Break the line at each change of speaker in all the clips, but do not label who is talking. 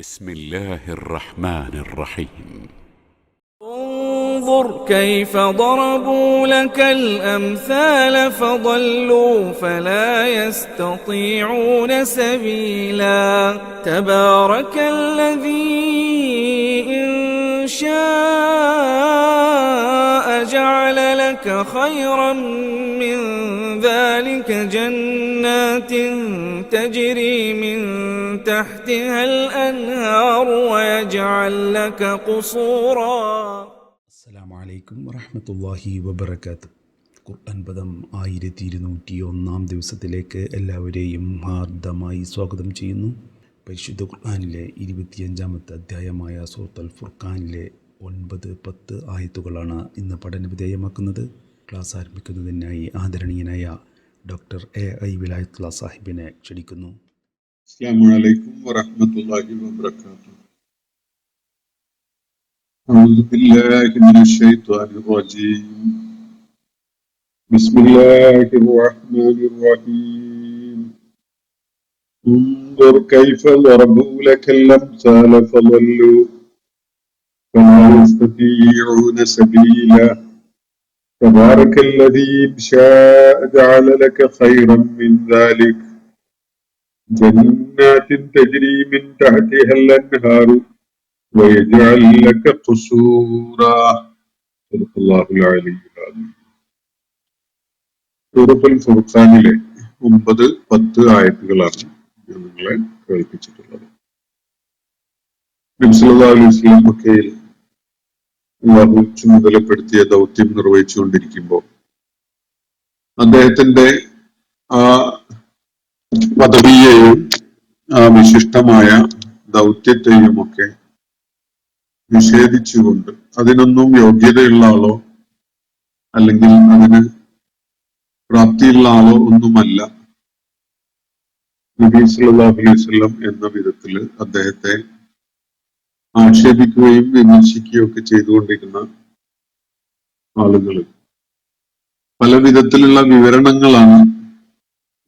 بسم الله الرحمن الرحيم.
انظر كيف ضربوا لك الأمثال فضلوا فلا يستطيعون سبيلا تبارك الذي إن شاء جعل لك خيرا من ذلك جنات تجري من تحتها الأنهار ويجعل لك قصورا.
അസ്സലാമു അലൈക്കും വറഹ്മത്തുള്ളാഹി വബറകാത്ത്. ഖുർആൻ പദം 1201 ദിവസത്തിലേക്ക് എല്ലാവരെയും ഹാർദമായി സ്വാഗതം ചെയ്യുന്നു. പരിശുദ്ധ ഖുർആനിലെ 25-ാമത്തെ അധ്യായമായ സൂറത്തുൽ ഫുർഖാനിലെ 9-10 ആയത്തുകളാണ് ഇന്ന് പഠനവിധേയമാക്കുന്നത്. ക്ലാസ് ആരംഭിക്കുന്നതിനായി ആദരണീയനായ ഡോക്ടർ എ വിലായത്തുള്ള സാഹിബിനെ ക്ഷണിക്കുന്നു.
അസ്സലാമു അലൈക്കും വറഹ്മത്തുള്ളാഹി വബറകാതുഹു. അഊദു ബില്ലാഹി മിനശ് ശൈത്വാനിർ റജീം. ബിസ്മില്ലാഹിർ റഹ്മാനിർ റഹീം. انظر كيف ضربوا لك الأمثال فضلوا فلا يستطيعون سبيلا تبارك الذي إن شاء جعل لك خيرا من ذلك جنات تجري من تحتها الأنهار ويجعل لك قصورا صدق الله العلي العظيم. സൂറത്തുൽ ഫുർഖാനിലെ 9-10 ആയത്തുകളാണ് നിങ്ങളെ കേൾപ്പിച്ചിട്ടുള്ളത്. നബി സല്ലല്ലാഹു അലൈഹി വസല്ലം മക്കയിൽ അല്ലാഹു ചുമതലപ്പെടുത്തിയ ദൗത്യം നിർവഹിച്ചുകൊണ്ടിരിക്കുമ്പോൾ അദ്ദേഹത്തിന്റെ ആ പദവിയെയും ആ വിശിഷ്ടമായ ദൗത്യത്തെയും ഒക്കെ നിഷേധിച്ചുകൊണ്ട് അതിനൊന്നും യോഗ്യതയുള്ള ആളോ അല്ലെങ്കിൽ അതിന് പ്രാപ്തിയുള്ള ആളോ ഒന്നുമല്ല നബി സല്ലല്ലാഹു അലൈഹി വസല്ലം എന്ന വിധത്തിൽ അദ്ദേഹത്തെ ആക്ഷേപിക്കുകയും വിമർശിക്കുകയും ഒക്കെ ചെയ്തുകൊണ്ടിരുന്ന ആളുകൾ പല വിധത്തിലുള്ള വിവരണങ്ങളാണ്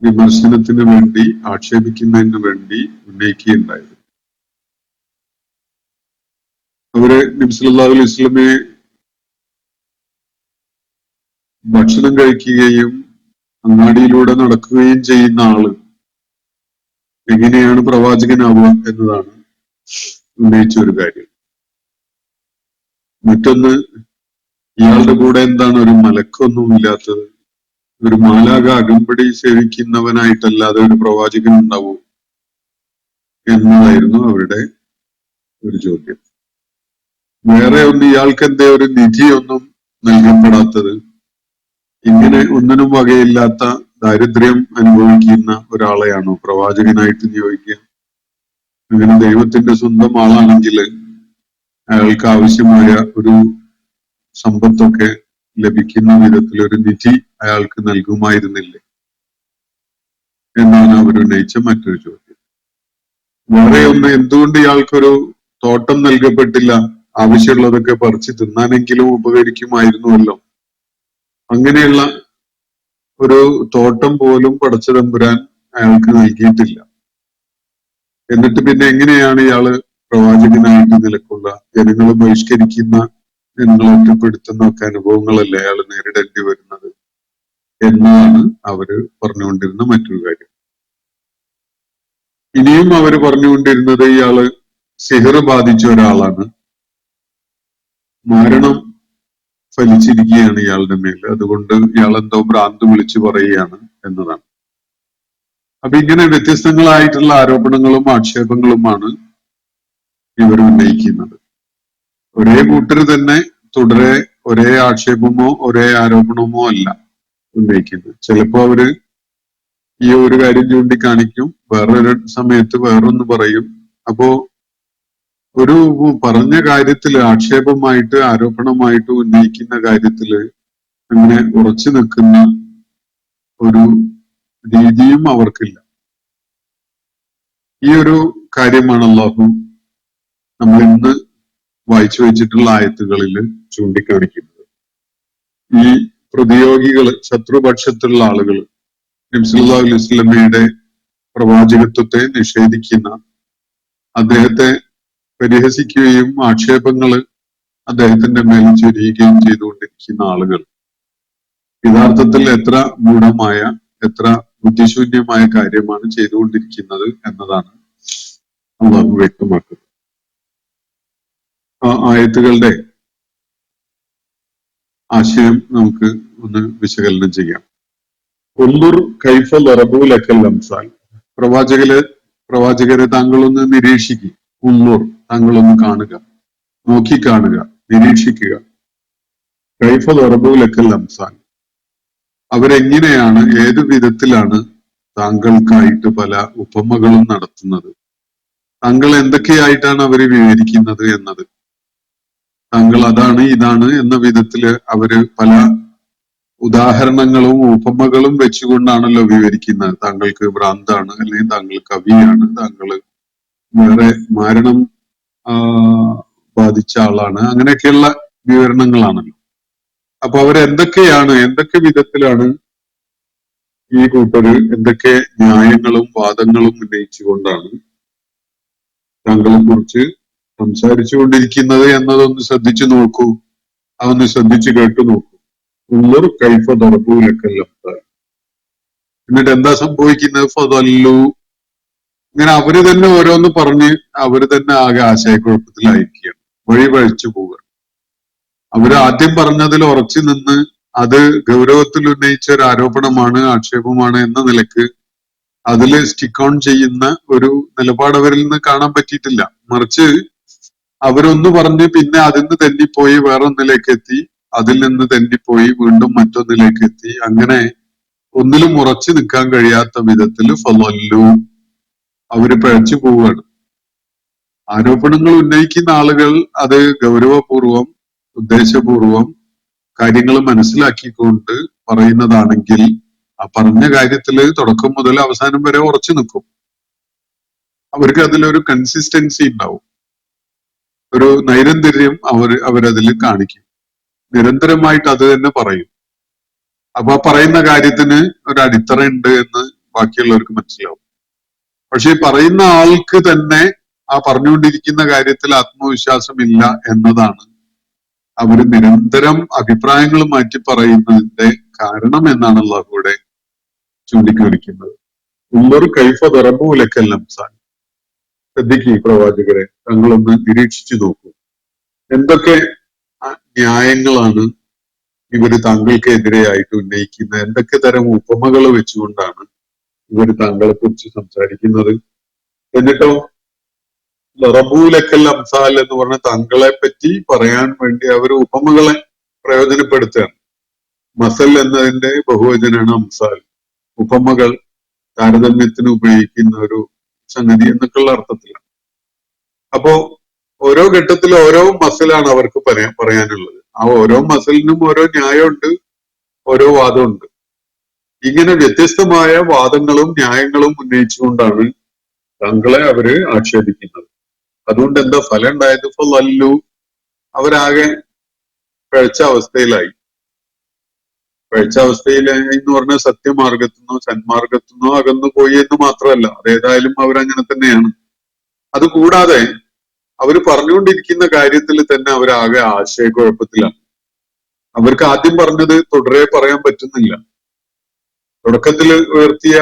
വിമർശനത്തിന് വേണ്ടി ആക്ഷേപിക്കുന്നതിന് വേണ്ടി ഉന്നയിക്കുകയുണ്ടായത്. അവര് നബി സല്ലല്ലാഹു അലൈഹി വസല്ലമയെ ഭക്ഷണം കഴിക്കുകയും അങ്ങാടിയിലൂടെ നടക്കുകയും ചെയ്യുന്ന ആള് എങ്ങനെയാണ് പ്രവാചകനാവുക എന്നതാണ് ഉന്നയിച്ച ഒരു കാര്യം. മറ്റൊന്ന്, ഇയാളുടെ കൂടെ എന്താണ് ഒരു മലക്കൊന്നും ഇല്ലാത്തത്? ഒരു മാലാക അകമ്പടി സേവിക്കുന്നവനായിട്ടല്ലാതെ ഒരു പ്രവാചകൻ ഉണ്ടാവൂ എന്നതായിരുന്നു അവരുടെ ഒരു ചോദ്യം. വേറെ ഒന്ന്, ഇയാൾക്ക് എന്തേ ഒരു നിധിയൊന്നും നൽകപ്പെടാത്തത്? ഇങ്ങനെ ഒന്നിനും വകയില്ലാത്ത ദാരിദ്ര്യം അനുഭവിക്കുന്ന ഒരാളെയാണോ പ്രവാചകനായിട്ട് നിയോഗിക്കുക? അങ്ങനെ ദൈവത്തിന്റെ സ്വന്തം ആളാണെങ്കിൽ അയാൾക്ക് ആവശ്യമായ ഒരു സമ്പത്തൊക്കെ ലഭിക്കുന്ന വിധത്തിൽ ഒരു നിധി അയാൾക്ക് നൽകുമായിരുന്നില്ലേ എന്നാണ് അവർ ഉന്നയിച്ച മറ്റൊരു ചോദ്യം. വേറെ ഒന്ന്, എന്തുകൊണ്ട് ഇയാൾക്കൊരു തോട്ടം നൽകപ്പെട്ടില്ല? ആവശ്യമുള്ളതൊക്കെ പറിച്ച് തിന്നാനെങ്കിലും ഉപകരിക്കുമായിരുന്നുവല്ലോ. അങ്ങനെയുള്ള ഒരു തോട്ടം പോലും പടച്ച തമ്പുരാൻ അയാൾക്ക് നൽകിയിട്ടില്ല. എന്നിട്ട് പിന്നെ എങ്ങനെയാണ് ഇയാള് പ്രവാചകനായിട്ട് നിലകൊള്ളുക? ജനങ്ങൾ ബഹിഷ്കരിക്കുന്ന, ജനങ്ങളെ ഒറ്റപ്പെടുത്തുന്ന ഒക്കെ അനുഭവങ്ങളല്ലേ അയാൾ നേരിടേണ്ടി വരുന്നത് എന്നാണ് അവര് പറഞ്ഞുകൊണ്ടിരുന്ന മറ്റൊരു കാര്യം. ഇനിയും അവര് പറഞ്ഞുകൊണ്ടിരുന്നത് ഇയാള് സിഹർ ബാധിച്ച ഒരാളാണ്, മാരണം ഫലിച്ചിരിക്കുകയാണ് ഇയാളുടെ മേൽ, അതുകൊണ്ട് ഇയാളെന്തോ ഭ്രാന്ത് വിളിച്ചു പറയുകയാണ് എന്നതാണ്. അപ്പൊ ഇങ്ങനെ വ്യത്യസ്തങ്ങളായിട്ടുള്ള ആരോപണങ്ങളും ആക്ഷേപങ്ങളുമാണ് ഇവർ ഉന്നയിക്കുന്നത്. ഒരേ കൂട്ടർ തന്നെ തുടരെ ഒരേ ആക്ഷേപമോ ഒരേ ആരോപണമോ അല്ല ഉന്നയിക്കുന്നത്. ചിലപ്പോ അവര് ഈ ഒരു കാര്യം ചൂണ്ടിക്കാണിക്കും, വേറൊരു സമയത്ത് വേറൊന്ന് പറയും. അപ്പോ ഒരു പറഞ്ഞ കാര്യത്തില് ആക്ഷേപമായിട്ട് ആരോപണമായിട്ട് ഉന്നയിക്കുന്ന കാര്യത്തില് അങ്ങനെ ഉറച്ചു നിൽക്കുന്ന ഒരു രീതിയും അവർക്കില്ല. ഈ ഒരു കാര്യമാണ് അല്ലാഹു നമ്മൾ ഇന്ന് വായിച്ചു വെച്ചിട്ടുള്ള ആയത്തുകളിൽ ചൂണ്ടിക്കാണിക്കുന്നത്. ഈ പ്രതിയോഗികള്, ശത്രുപക്ഷത്തുള്ള ആളുകൾ നബി സല്ലല്ലാഹു അലൈഹി വസല്ലമയുടെ പ്രവാചകത്വത്തെ നിഷേധിക്കുന്ന അദ്ദേഹത്തെ പരിഹസിക്കുകയും ആക്ഷേപങ്ങൾ അദ്ദേഹത്തിന്റെ മേൽ ചൊരിയുകയും ചെയ്തുകൊണ്ടിരിക്കുന്ന ആളുകൾ യഥാർത്ഥത്തിൽ എത്ര ഗൂഢമായ, എത്ര ബുദ്ധിശൂന്യമായ കാര്യമാണ് ചെയ്തുകൊണ്ടിരിക്കുന്നത് എന്നതാണ് അള്ളാഹു വ്യക്തമാക്കുന്നത്. ആ ആയത്തുകളുടെ ആശയം നമുക്ക് ഒന്ന് വിശകലനം ചെയ്യാം. ഉള്ളുർ കൈഫ ലറബു ലക്കൽ അംസാൽ. പ്രവാചകരെ താങ്കളൊന്ന് നിരീക്ഷിക്കുക. ഉള്ളുർ, താങ്കളൊന്ന് കാണുക, നോക്കിക്കാണുക, നിരീക്ഷിക്കുക. കൈഫ ലറബു ലക്കൽ അംസാൽ. അവരെങ്ങനെയാണ്, ഏതു വിധത്തിലാണ് താങ്കൾക്കായിട്ട് പല ഉപമകളും നടത്തുന്നത്, താങ്കൾ എന്തൊക്കെയായിട്ടാണ് അവര് വിവരിക്കുന്നത് എന്നത്. താങ്കൾ അതാണ് ഇതാണ് എന്ന വിധത്തില് അവര് പല ഉദാഹരണങ്ങളും ഉപമകളും വെച്ചുകൊണ്ടാണല്ലോ വിവരിക്കുന്നത്. താങ്കൾക്ക് ഭ്രാന്താണ്, അല്ലെങ്കിൽ താങ്കൾ കവിയാണ്, താങ്കൾ വേറെ മാരണം ബാധിച്ച ആളാണ്, അങ്ങനെയൊക്കെയുള്ള വിവരണങ്ങളാണല്ലോ. അപ്പൊ അവരെന്തൊക്കെയാണ്, എന്തൊക്കെ വിധത്തിലാണ് ഈ കൂട്ടര് എന്തൊക്കെ ന്യായങ്ങളും വാദങ്ങളും ഉന്നയിച്ചുകൊണ്ടാണ് താങ്കളെ കുറിച്ച് സംസാരിച്ചു കൊണ്ടിരിക്കുന്നത് എന്നതൊന്ന് ശ്രദ്ധിച്ചു നോക്കൂ. അതൊന്ന് ശ്രദ്ധിച്ചു കേട്ടു നോക്കൂ. ഉള്ളൂർ കൈഫ ദറബൂലക്കല്ല. എന്നിട്ട് എന്താ സംഭവിക്കുന്നത്? ഫദല്ലു. ഇങ്ങനെ അവര് തന്നെ ഓരോന്ന് പറഞ്ഞ് അവര് തന്നെ ആകെ ആശയക്കുഴപ്പത്തിലായിരിക്കുകയാണ്, വഴി പഴിച്ചു പോവുക. അവര് ആദ്യം പറഞ്ഞതിൽ ഉറച്ചു നിന്ന് അത് ഗൗരവത്തിൽ ഉന്നയിച്ച ഒരു ആരോപണമാണ്, ആക്ഷേപമാണ് എന്ന നിലക്ക് അതിൽ സ്റ്റിക്ക് ഓൺ ചെയ്യുന്ന ഒരു നിലപാട് അവരിൽ നിന്ന് കാണാൻ പറ്റിയിട്ടില്ല. മറിച്ച് അവരൊന്ന് പറഞ്ഞ് പിന്നെ അതിൽ നിന്ന് തെന്നിപ്പോയി വേറൊന്നിലേക്ക് എത്തി, അതിൽ നിന്ന് തെന്നിപ്പോയി വീണ്ടും മറ്റൊന്നിലേക്ക് എത്തി. അങ്ങനെ ഒന്നിലും ഉറച്ചു നിൽക്കാൻ കഴിയാത്ത വിധത്തിൽ ഫളല്ലു, അവര് പിഴച്ചു പോവുകയാണ്. ആരോപണങ്ങൾ ഉന്നയിക്കുന്ന ആളുകൾ അത് ഗൗരവപൂർവം, ഉദ്ദേശപൂർവം കാര്യങ്ങൾ മനസ്സിലാക്കിക്കൊണ്ട് പറയുന്നതാണെങ്കിൽ ആ പറഞ്ഞ കാര്യത്തില് തുടക്കം മുതൽ അവസാനം വരെ ഉറച്ചു നിൽക്കും. അവർക്ക് അതിലൊരു കൺസിസ്റ്റൻസി ഉണ്ടാവും, ഒരു നൈരന്തര്യം അവരതിൽ കാണിക്കും. നിരന്തരമായിട്ട് അത് തന്നെ പറയും. അപ്പൊ ആ പറയുന്ന കാര്യത്തിന് ഒരു അടിത്തറ ഉണ്ട് എന്ന് ബാക്കിയുള്ളവർക്ക് മനസ്സിലാവും. പക്ഷെ പറയുന്ന ആൾക്ക് തന്നെ ആ പറഞ്ഞുകൊണ്ടിരിക്കുന്ന കാര്യത്തിൽ ആത്മവിശ്വാസമില്ല എന്നതാണ് അവര് നിരന്തരം അഭിപ്രായങ്ങൾ മാറ്റി പറയുന്നതിന്റെ കാരണം എന്നാണ് അള്ളാഹുവിടെ ചൂണ്ടിക്കാണിക്കുന്നത്. ഉള്ളൊരു കൈഫ ദറബൂലക്കൽ അംസാൽ. ശ്രദ്ധിക്കൂ പ്രവാചകരെ, താങ്കളൊന്ന് നിരീക്ഷിച്ചു നോക്കൂ. എന്തൊക്കെ ന്യായങ്ങളാണ് ഇവര് താങ്കൾക്കെതിരെയായിട്ട് ഉന്നയിക്കുന്നത്, എന്തൊക്കെ തരം ഉപമകൾ വെച്ചുകൊണ്ടാണ് ഇവര് താങ്കളെ കുറിച്ച് സംസാരിക്കുന്നത്. എന്നിട്ടോ ലറബൂലക്കൽ അംസാൽ എന്ന് പറഞ്ഞ താങ്കളെ പറ്റി പറയാൻ വേണ്ടി അവർ ഉപമകളെ പ്രയോജനപ്പെടുത്തുകയാണ്. മസൽ എന്നതിന്റെ ബഹുവചനാണ് അംസാൽ. ഉപമകൾ താരതമ്യത്തിന് ഉപയോഗിക്കുന്ന ഒരു സംഗതി എന്നൊക്കെയുള്ള അർത്ഥത്തിലാണ്. അപ്പോ ഓരോ ഘട്ടത്തിലും ഓരോ മസലാണ് അവർക്ക് പറയാനുള്ളത്. ആ ഓരോ മസലിനും ഓരോ ന്യായമുണ്ട്, ഓരോ വാദമുണ്ട്. ഇങ്ങനെ വ്യത്യസ്തമായ വാദങ്ങളും ന്യായങ്ങളും ഉന്നയിച്ചുകൊണ്ടാണ് താങ്കളെ അവര് ആക്ഷേപിക്കുന്നത്. അതുകൊണ്ട് എന്താ ഫലം ഉണ്ടായത്? ഫളല്ലു, അവരാകെ പിഴച്ച അവസ്ഥയിലായി. പിഴച്ച അവസ്ഥയിലായി എന്ന് പറഞ്ഞാൽ സത്യമാർഗത്തുനിന്നോ സന്മാർഗത്തുനിന്നോ അകന്നു പോയി എന്ന് മാത്രമല്ല, അതേതായാലും അവരങ്ങനെ തന്നെയാണ്. അതുകൂടാതെ അവർ പറഞ്ഞുകൊണ്ടിരിക്കുന്ന കാര്യത്തിൽ തന്നെ അവരാകെ ആശയക്കുഴപ്പത്തിലാണ്. അവർക്ക് ആദ്യം പറഞ്ഞത് തുടരെ പറയാൻ പറ്റുന്നില്ല. തുടക്കത്തിൽ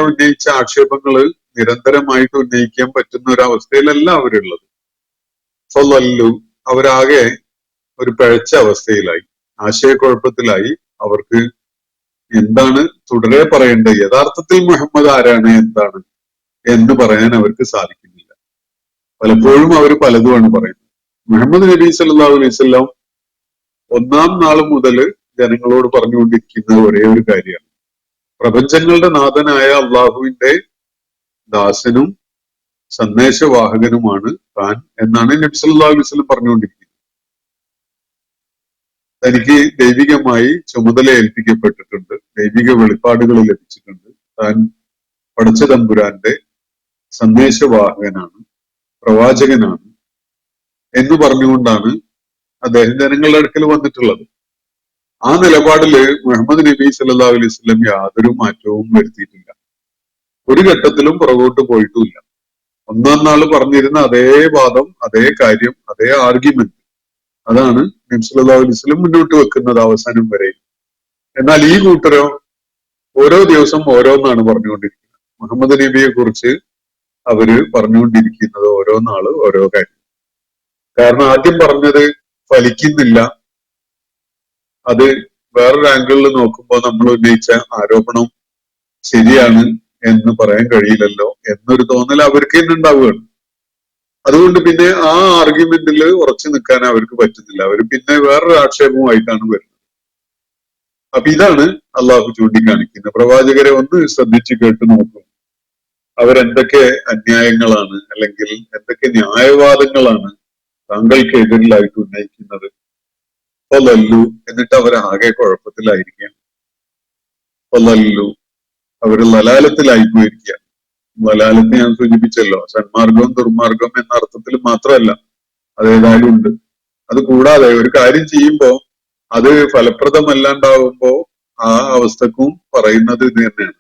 ഉന്നയിച്ച ആക്ഷേപങ്ങള് നിരന്തരമായിട്ട് ഉന്നയിക്കാൻ പറ്റുന്ന ഒരു അവസ്ഥയിലല്ല അവരുള്ളത്. ഫളല്ലു, അവരാകെ ഒരു പിഴച്ച അവസ്ഥയിലായി, ആശയക്കുഴപ്പത്തിലായി. അവർക്ക് എന്താണ് തുടരെ പറയേണ്ടത്, യഥാർത്ഥത്തിൽ മുഹമ്മദ് ആരാണ്, എന്താണ് എന്ന് പറയാൻ അവർക്ക് സാധിക്കുന്നില്ല. പലപ്പോഴും അവർ പലതുമാണ് പറയുന്നത്. മുഹമ്മദ് നബി സല്ലല്ലാഹു അലൈഹി വസല്ലം ഒന്നാം നാൾ മുതൽ ജനങ്ങളോട് പറഞ്ഞുകൊണ്ടിരിക്കുന്ന ഒരേ ഒരു കാര്യമാണ്, പ്രപഞ്ചങ്ങളുടെ നാഥനായ അള്ളാഹുവിന്റെ ദാസനും സന്ദേശവാഹകനുമാണ് താൻ എന്നാണ് നബി സല്ലല്ലാഹു അലൈഹി വസല്ലം പറഞ്ഞുകൊണ്ടിരിക്കുന്നത്. തനിക്ക് ദൈവികമായി ചുമതല ഏൽപ്പിക്കപ്പെട്ടിട്ടുണ്ട്, ദൈവിക വെളിപ്പാടുകൾ ലഭിച്ചിട്ടുണ്ട്, താൻ പടച്ച തമ്പുരാന്റെ സന്ദേശവാഹകനാണ്, പ്രവാചകനാണ് എന്ന് പറഞ്ഞുകൊണ്ടാണ് അദ്ദേഹം ജനങ്ങളുടെ അടുക്കൽ വന്നിട്ടുള്ളത്. ആ നിലപാടില് മുഹമ്മദ് നബി സല്ലല്ലാഹു അലൈഹി വസല്ലം യാതൊരു മാറ്റവും വരുത്തിയിട്ടില്ല. ഒരു ഘട്ടത്തിലും പുറകോട്ട് പോയിട്ടുമില്ല. ഒന്നാം നാള് പറഞ്ഞിരുന്ന അതേ വാദം, അതേ കാര്യം, അതേ ആർഗ്യുമെന്റ്, അതാണ് നബി സല്ലല്ലാഹു അലൈഹി വസല്ലം മുന്നോട്ട് വെക്കുന്നത് അവസാനം വരെ. എന്നാൽ ഈ കൂട്ടരോ ഓരോ ദിവസം ഓരോന്നാണ് പറഞ്ഞുകൊണ്ടിരിക്കുന്നത്. മുഹമ്മദ് നബിയെ കുറിച്ച് അവര് പറഞ്ഞുകൊണ്ടിരിക്കുന്നത് ഓരോ നാള് ഓരോ കാര്യം. കാരണം ആദ്യം പറഞ്ഞത് ഫലിക്കുന്നില്ല, അത് വേറൊരു ആംഗിളിൽ നോക്കുമ്പോൾ നമ്മൾ ഉന്നയിച്ച ആരോപണം ശരിയാണ് എന്ന് പറയാൻ കഴിയില്ലല്ലോ എന്നൊരു തോന്നൽ അവർക്ക് തന്നെ ഉണ്ടാവുകയാണ്. അതുകൊണ്ട് പിന്നെ ആ ആർഗ്യുമെന്റിൽ ഉറച്ചു നിൽക്കാൻ അവർക്ക് പറ്റുന്നില്ല. അവർ പിന്നെ വേറൊരു ആക്ഷേപവുമായിട്ടാണ് വരുന്നത്. അപ്പൊ ഇതാണ് അള്ളാഹു ചൂണ്ടിക്കാണിക്കുന്നത്. പ്രവാചകരെ ഒന്ന് ശ്രദ്ധിച്ചു കേട്ട് നോക്കും. അവരെന്തൊക്കെ അന്യായങ്ങളാണ് അല്ലെങ്കിൽ എന്തൊക്കെ ന്യായവാദങ്ങളാണ് താങ്കൾക്ക് എതിരിലായിട്ട് ഉന്നയിക്കുന്നത്. ഫലല്ലു, എന്നിട്ട് അവരാകെ കുഴപ്പത്തിലായിരിക്കുകയാണ്. ഫലല്ലു, അവര് ലലാലത്തിലായി പോയിരിക്കുകയാണ്. ലലാലത്ത് ഞാൻ സൂചിപ്പിച്ചല്ലോ, സന്മാർഗവും ദുർമാർഗം എന്ന അർത്ഥത്തിൽ മാത്രമല്ല, അതേതായാലും ഉണ്ട്. അത് കൂടാതെ ഒരു കാര്യം ചെയ്യുമ്പോ അത് ഫലപ്രദമല്ലാണ്ടാവുമ്പോ ആ അവസ്ഥക്കും പറയുന്നത് ഇത് തന്നെയാണ്.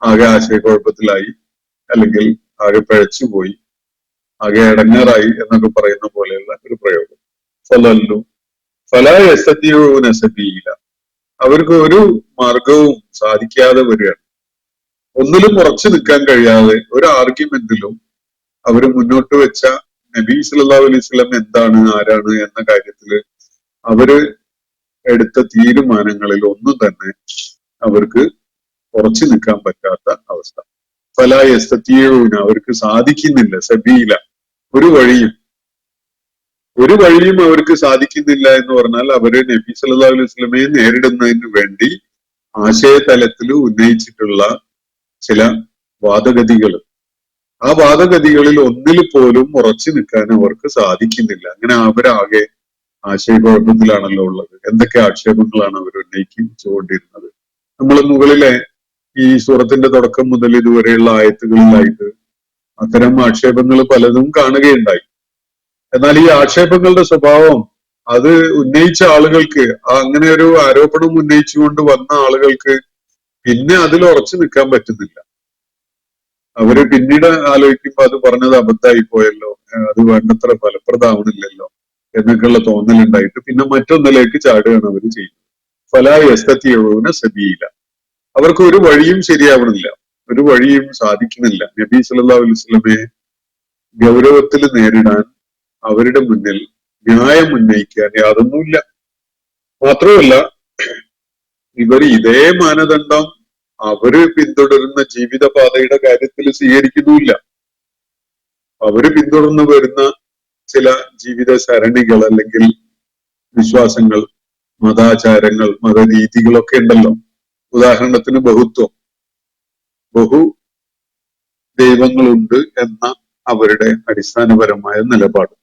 ആകെ ആശയക്കുഴപ്പത്തിലായി, അല്ലെങ്കിൽ ആകെ പിഴച്ചുപോയി, ആകെ ഇടങ്ങേറായി എന്നൊക്കെ പറയുന്ന പോലെയുള്ള ഒരു പ്രയോഗം. ഫലല്ലു ഫലാ യസ്തതിഊന സബീല, അവർക്ക് ഒരു മാർഗവും സാധിക്കാതെ വരികയാണ്. ഒന്നിലും ഉറച്ചു നിൽക്കാൻ കഴിയാതെ ഒരു ആർഗ്യുമെന്റിലും അവര് മുന്നോട്ട് വെച്ച നബി സല്ലല്ലാഹു അലൈഹി വസല്ലം എന്താണ്, ആരാണ് എന്ന കാര്യത്തില് അവര് എടുത്ത തീരുമാനങ്ങളിൽ ഒന്നും തന്നെ അവർക്ക് ഉറച്ചു നിൽക്കാൻ പറ്റാത്ത അവസ്ഥ. ഫലാ യസ്തതിഊന, അവർക്ക് സാധിക്കുന്നില്ല, സബീല, ഒരു വഴിയും അവർക്ക് സാധിക്കുന്നില്ല എന്ന് പറഞ്ഞാൽ അവര് നബി സല്ലല്ലാഹു അലൈഹി വസല്ലമയെ നേരിടുന്നതിന് വേണ്ടി ആശയതലത്തിൽ ഉന്നയിച്ചിട്ടുള്ള ചില വാദഗതികൾ, ആ വാദഗതികളിൽ ഒന്നിൽ പോലും ഉറച്ചു നിൽക്കാൻ അവർക്ക് സാധിക്കുന്നില്ല. അങ്ങനെ അവരാകെ ആശയക്കുഴപ്പത്തിലാണല്ലോ ഉള്ളത്. എന്തൊക്കെ ആക്ഷേപങ്ങളാണ് അവർ ഉന്നയിച്ചുകൊണ്ടിരുന്നത്. നമ്മൾ മുകളിലെ ഈ സൂറത്തിന്റെ തുടക്കം മുതൽ ഇതുവരെയുള്ള ആയത്തുകളിലായിട്ട് അത്തരം ആക്ഷേപങ്ങൾ പലതും കാണുകയുണ്ടായി. എന്നാൽ ഈ ആക്ഷേപങ്ങളുടെ സ്വഭാവം അത് ഉന്നയിച്ച ആളുകൾക്ക്, അങ്ങനെ ഒരു ആരോപണം ഉന്നയിച്ചുകൊണ്ട് വന്ന ആളുകൾക്ക് പിന്നെ അതിൽ ഉറച്ചു നിൽക്കാൻ പറ്റുന്നില്ല. അവര് പിന്നീട് ആലോചിക്കുമ്പോ അത് പറഞ്ഞത് അബദ്ധമായി പോയല്ലോ, അത് വേണ്ടത്ര ഫലപ്രദമാവണില്ലല്ലോ എന്നൊക്കെയുള്ള തോന്നലുണ്ടായിട്ട് പിന്നെ മറ്റൊന്നിലേക്ക് ചാടുകയാണ് അവർ ചെയ്യുന്നത്. ഫലാ യസ്തതിഊന സബീല, അവർക്ക് ഒരു വഴിയും ശരിയാവണില്ല, ഒരു വഴിയും സാധിക്കുന്നില്ല. നബി സല്ലല്ലാഹു അലൈഹി വസല്ലമയെ ഗൗരവത്തിൽ നേരിടാൻ അവരുടെ മുന്നിൽ ന്യായം ഉന്നയിക്കാൻ യാതൊന്നുമില്ല. മാത്രമല്ല ഇവർ ഇതേ മാനദണ്ഡം അവര് പിന്തുടരുന്ന ജീവിതപാതയുടെ കാര്യത്തിൽ സ്വീകരിക്കുന്നുമില്ല. അവര് പിന്തുടർന്നു വരുന്ന ചില ജീവിത സരണികൾ അല്ലെങ്കിൽ വിശ്വാസങ്ങൾ, മതാചാരങ്ങൾ, മതരീതികളൊക്കെ ഉണ്ടല്ലോ. ഉദാഹരണത്തിന് ബഹു ദൈവങ്ങളുണ്ട് എന്ന അവരുടെ അടിസ്ഥാനപരമായ നിലപാട്,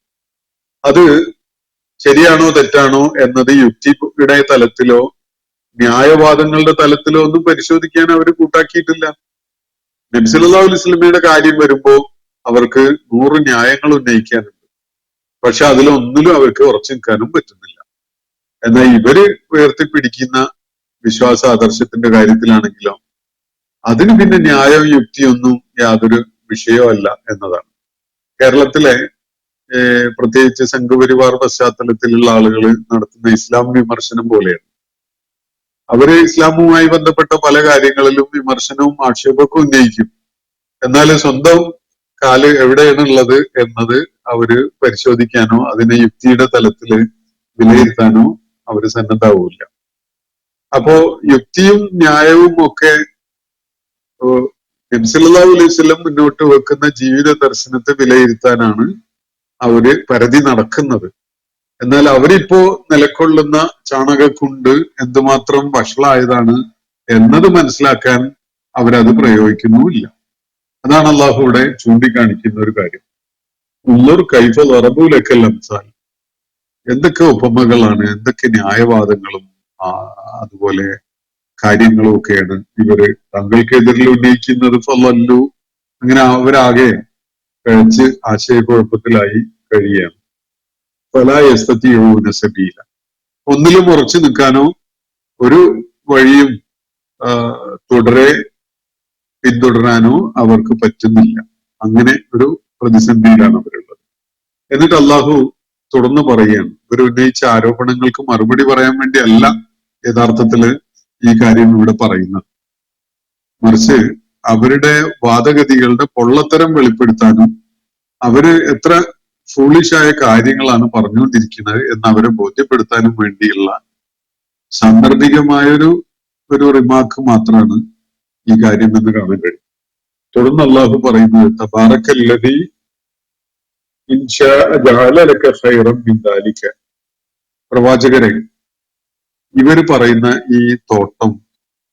അത് ശരിയാണോ തെറ്റാണോ എന്നത് യുക്തിയുടെ തലത്തിലോ ന്യായവാദങ്ങളുടെ തലത്തിലോ ഒന്നും പരിശോധിക്കാൻ അവർ കൂട്ടാക്കിയിട്ടില്ല. നബി സല്ലല്ലാഹു അലൈഹി വസല്ലമയുടെ കാര്യം വരുമ്പോ അവർക്ക് 100 ന്യായങ്ങൾ ഉന്നയിക്കാനുണ്ട്. പക്ഷെ അതിലൊന്നിലും അവർക്ക് ഉറച്ചു നിൽക്കാനും പറ്റുന്നില്ല. എന്നാൽ ഇവര് ഉയർത്തിപ്പിടിക്കുന്ന വിശ്വാസ ആദർശത്തിന്റെ കാര്യത്തിലാണെങ്കിലോ അതിന് പിന്നെ ന്യായവും യുക്തിയൊന്നും യാതൊരു വിഷയമല്ല എന്നതാണ്. കേരളത്തിലെ പ്രത്യേകിച്ച് സംഘപരിവാർ പശ്ചാത്തലത്തിലുള്ള ആളുകൾ നടത്തുന്ന ഇസ്ലാം വിമർശനം പോലെയാണ്. അവര് ഇസ്ലാമുമായി ബന്ധപ്പെട്ട പല കാര്യങ്ങളിലും വിമർശനവും ആക്ഷേപമൊക്കെ ഉന്നയിക്കും. എന്നാൽ സ്വന്തം കാല് എവിടെയാണ് ഉള്ളത് എന്നത് അവര് പരിശോധിക്കാനോ അതിനെ യുക്തിയുടെ തലത്തില് വിലയിരുത്താനോ അവര് സന്നദ്ധാവൂല്ല. അപ്പോ യുക്തിയും ന്യായവും ഒക്കെ നബി സല്ലല്ലാഹു അലൈഹി വസല്ലം മുന്നോട്ട് വെക്കുന്ന ജീവിത ദർശനത്തെ വിലയിരുത്താനാണ് അവര് പരതി നടക്കുന്നത്. എന്നാൽ അവരിപ്പോ നിലകൊള്ളുന്ന ചാണകക്കുണ്ട് എന്തുമാത്രം വഷളായതാണ് എന്നത് മനസ്സിലാക്കാൻ അവരത് പ്രയോഗിക്കുന്നുമില്ല. അതാണ് അള്ളാഹു ഇവിടെ ചൂണ്ടിക്കാണിക്കുന്ന ഒരു കാര്യം. ഉള്ളൂർ കൈഫ റബൂലക്കൽ അംസാൽ, എന്തൊക്കെ ഉപമകളാണ്, എന്തൊക്കെ ന്യായവാദങ്ങളും അതുപോലെ കാര്യങ്ങളും ഒക്കെയാണ് ഇവര് തങ്ങൾക്കെതിരിൽ ഉന്നയിക്കുന്നത്. ഫലല്ലു, അങ്ങനെ അവരാകെ കഴിച്ച് ആശയക്കുഴപ്പത്തിലായി കഴിയുകയാണ്. ഫലാ യസ്തതിഊന സബീല, ഒന്നിലും ഉറച്ചു നിൽക്കാനോ ഒരു വഴിയും പിന്തുടരാനോ അവർക്ക് പറ്റുന്നില്ല. അങ്ങനെ ഒരു പ്രതിസന്ധിയിലാണ് അവരുള്ളത്. എന്നിട്ട് അള്ളാഹു തുടർന്ന് പറയുകയാണ്, ഇവർ ഉന്നയിച്ച ആരോപണങ്ങൾക്ക് മറുപടി പറയാൻ വേണ്ടി അല്ല യഥാർത്ഥത്തില് ഈ കാര്യം ഇവിടെ പറയുന്നത്, മറിച്ച് അവരുടെ വാദഗതികളുടെ പൊള്ളത്തരം വെളിപ്പെടുത്താനും അവര് എത്ര ഫൂളിഷായ കാര്യങ്ങളാണ് പറഞ്ഞുകൊണ്ടിരിക്കുന്നത് എന്ന് അവരെ ബോധ്യപ്പെടുത്താനും വേണ്ടിയുള്ള സാന്ദർഭികമായൊരു റിമാർക്ക് മാത്രമാണ് ഈ കാര്യം എന്ന് കാണാൻ കഴിയും. തുടർന്ന് അള്ളാഹു പറയുന്നത്, തബാറക്കല്ലദീ ഇൻശാ ജഅല ലക ഖൈറൻ മിൻ ദാലിക. പ്രവാചകരെ, ഇവര് പറയുന്ന ഈ തോട്ടം,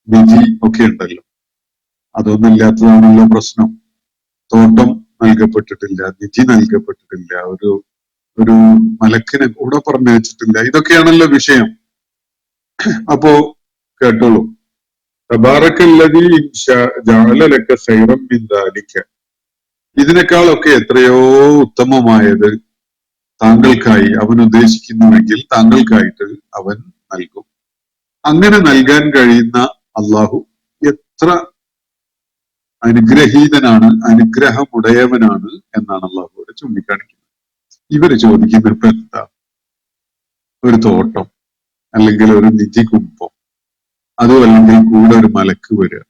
നിധി ഒക്കെ ഉണ്ടല്ലോ, അതൊന്നും ഇല്ലാത്തതാണല്ലോ പ്രശ്നം. തോട്ടം നൽകപ്പെട്ടിട്ടില്ല, നിധി നൽകപ്പെട്ടിട്ടില്ല, ഒരു മലക്കിനെ കൂടെ പറഞ്ഞു വെച്ചിട്ടില്ല, ഇതൊക്കെയാണല്ലോ വിഷയം. അപ്പോ കേട്ടോളൂ, തബാറക്കല്ലദീ ഇൻശാ ജഅല ലക ഖൈറൻ മിൻ ദാലിക. ഇതിനേക്കാളൊക്കെ എത്രയോ ഉത്തമമായത് താങ്കൾക്കായി അവൻ ഉദ്ദേശിക്കുന്നുവെങ്കിൽ താങ്കൾക്കായിട്ട് അവൻ നൽകും. അങ്ങനെ നൽകാൻ കഴിയുന്ന അള്ളാഹു എത്ര അനുഗ്രഹീതനാണ്, അനുഗ്രഹമുടയവനാണ് എന്നാണ് അള്ളാഹു ഇവിടെ ചൂണ്ടിക്കാണിക്കുന്നത്. ഇവര് ചോദിക്കുന്ന ഇപ്പൊ എന്താ? ഒരു തോട്ടം, അല്ലെങ്കിൽ ഒരു നിധി കുംഭം, അതും അല്ലെങ്കിൽ കൂടെ ഒരു മലക്ക് വരിക.